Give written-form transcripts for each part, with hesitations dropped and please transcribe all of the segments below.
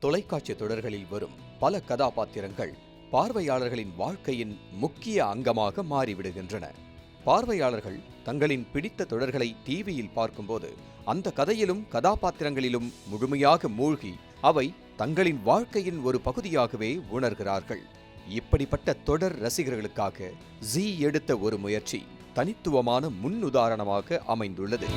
தொலைக்காட்சி தொடர்களில் வரும் பல கதாபாத்திரங்கள் பார்வையாளர்களின் வாழ்க்கையின் முக்கிய அங்கமாக மாறிவிடுகின்றன. பார்வையாளர்கள் தங்களின் பிடித்த தொடர்களை டிவியில் பார்க்கும்போது அந்த கதையிலும் கதாபாத்திரங்களிலும் முழுமையாக மூழ்கி அவை தங்களின் வாழ்க்கையின் ஒரு பகுதியாகவே உணர்கிறார்கள். இப்படிப்பட்ட தொடர் ரசிகர்களுக்காக ஜீ எடுத்த ஒரு முயற்சி தனித்துவமான முன்னுதாரணமாக அமைந்துள்ளது.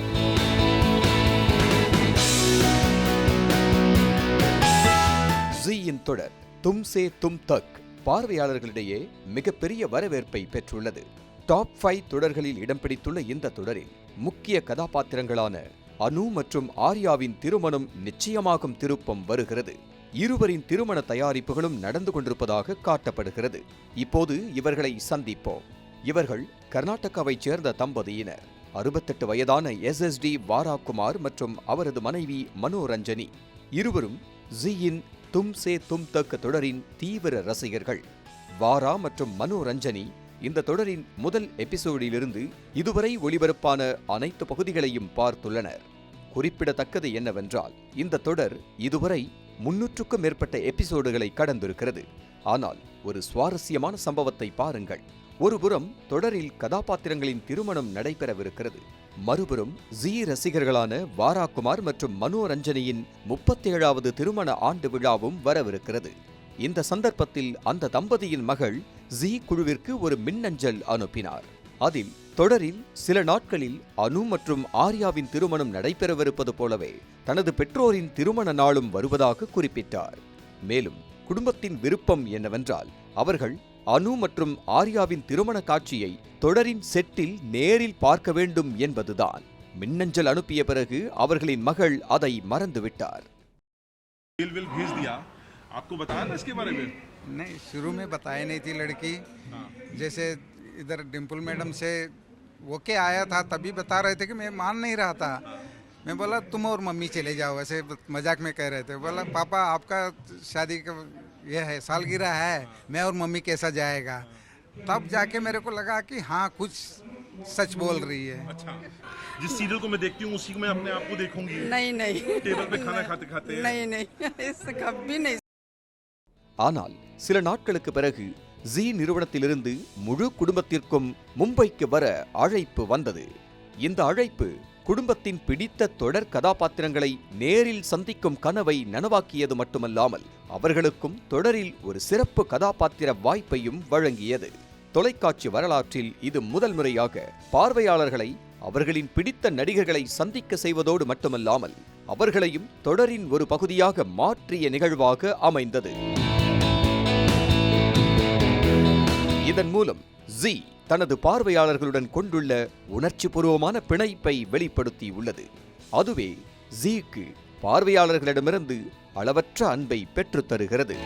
ஜீயின் தொடர் தும் சே தும் தக் பார்வையாளர்களிடையே மிகப்பெரிய வரவேற்பை பெற்றுள்ளது. டாப் 5 தொடர்களில் இடம் பிடித்துள்ள இந்த தொடரில் முக்கிய கதாபாத்திரங்களான அனு மற்றும் ஆர்யாவின் திருமணம் நிச்சயமாகும் திருப்பம் வருகிறது. இருவரின் திருமண தயாரிப்புகளும் நடந்து கொண்டிருப்பதாக காட்டப்படுகிறது. இப்போது இவர்களை சந்திப்போம். இவர்கள் கர்நாடகாவைச் சேர்ந்த தம்பதியினர். 68 வயதான SSD வாராகுமார் மற்றும் அவரது மனைவி மனோரஞ்சனி. இருவரும் ஜீயின் தும் சே தும் தக் தொடரின் தீவிர ரசிகர்கள். வாரா மற்றும் மனோரஞ்சனி இந்த தொடரின் முதல் எபிசோடிலிருந்து இதுவரை ஒளிபரப்பான அனைத்து பகுதிகளையும் பார்த்துள்ளனர். குறிப்பிடத்தக்கது என்னவென்றால் இந்த தொடர் இதுவரை 300க்கும் மேற்பட்ட எபிசோடுகளை கடந்திருக்கிறது. ஆனால் ஒரு சுவாரஸ்யமான சம்பவத்தை பாருங்கள். ஒருபுறம் தொடரில் கதாபாத்திரங்களின் திருமணம் நடைபெறவிருக்கிறது. மறுபுறம் ஜீ ரசிகர்களான வாராகுமார் மற்றும் மனோரஞ்சனியின் 37வது திருமண ஆண்டு விழாவும் வரவிருக்கிறது. இந்த சந்தர்ப்பத்தில் அந்த தம்பதியின் மகள் ஜீ குழுவிற்கு ஒரு மின்னஞ்சல் அனுப்பினார். அதில் தொடரில் சில நாட்களில் அனு மற்றும் ஆர்யாவின் திருமணம் நடைபெறவிருப்பது போலவே தனது பெற்றோரின் திருமண நாளும் வருவதாக குறிப்பிட்டார். மேலும் குடும்பத்தின் விருப்பம் என்னவென்றால் அவர்கள் அனு மற்றும் ஆர்யாவின் திருமண காட்சியை தொடரின் செட்டில் நேரில் பார்க்க வேண்டும் என்பதுதான். மின்னஞ்சல் அனுப்பிய பிறகு அவர்களின் மகள் அதை மறந்துவிட்டார். आपको बताया ना इसके बारे में? नहीं, शुरू में बताया नहीं थी लड़की। जैसे इधर डिम्पल मैडम से ओके आया था तभी बता रहे थे कि मैं मान नहीं रहा था। मैं बोला तुम और मम्मी चले जाओ, ऐसे मजाक में कह रहे थे। बोला पापा आपका शादी का ये है सालगिरह है, मैं और मम्मी कैसा जाएगा। तब जाके मेरे को लगा कि हाँ कुछ सच बोल रही है। अच्छा, जिस सीरियल को मैं देखती हूँ उसी को मैं अपने आप को देखूंगी। नहीं नहीं, टेबल पे खाना खाते खाते नहीं नहीं, इससे कभी नहीं. ஆனால் சில நாட்களுக்கு பிறகு ஜீ நிறுவனத்திலிருந்து முழு குடும்பத்திற்கும் மும்பைக்கு வர அழைப்பு வந்தது. இந்த அழைப்பு குடும்பத்தின் பிடித்த தொடர் கதாபாத்திரங்களை நேரில் சந்திக்கும் கனவை நனவாக்கியது மட்டுமல்லாமல் அவர்களுக்கும் தொடரில் ஒரு சிறப்பு கதாபாத்திர வாய்ப்பையும் வழங்கியது. தொலைக்காட்சி வரலாற்றில் இது முதல் முறையாக பார்வையாளர்களை அவர்களின் பிடித்த நடிகர்களை சந்திக்க செய்வதோடு மட்டுமல்லாமல் அவர்களையும் தொடரின் ஒரு பகுதியாக மாற்றிய நிகழ்வாக அமைந்தது. இதன் மூலம் ஜீ தனது பார்வையாளர்களுடன் கொண்டுள்ள உணர்ச்சிபூர்வமான பிணைப்பை வெளிப்படுத்தி உள்ளது. அதுவே ஜீக்கு பார்வையாளர்களிடமிருந்து அளவற்ற அன்பை பெற்றுத் தருகிறது.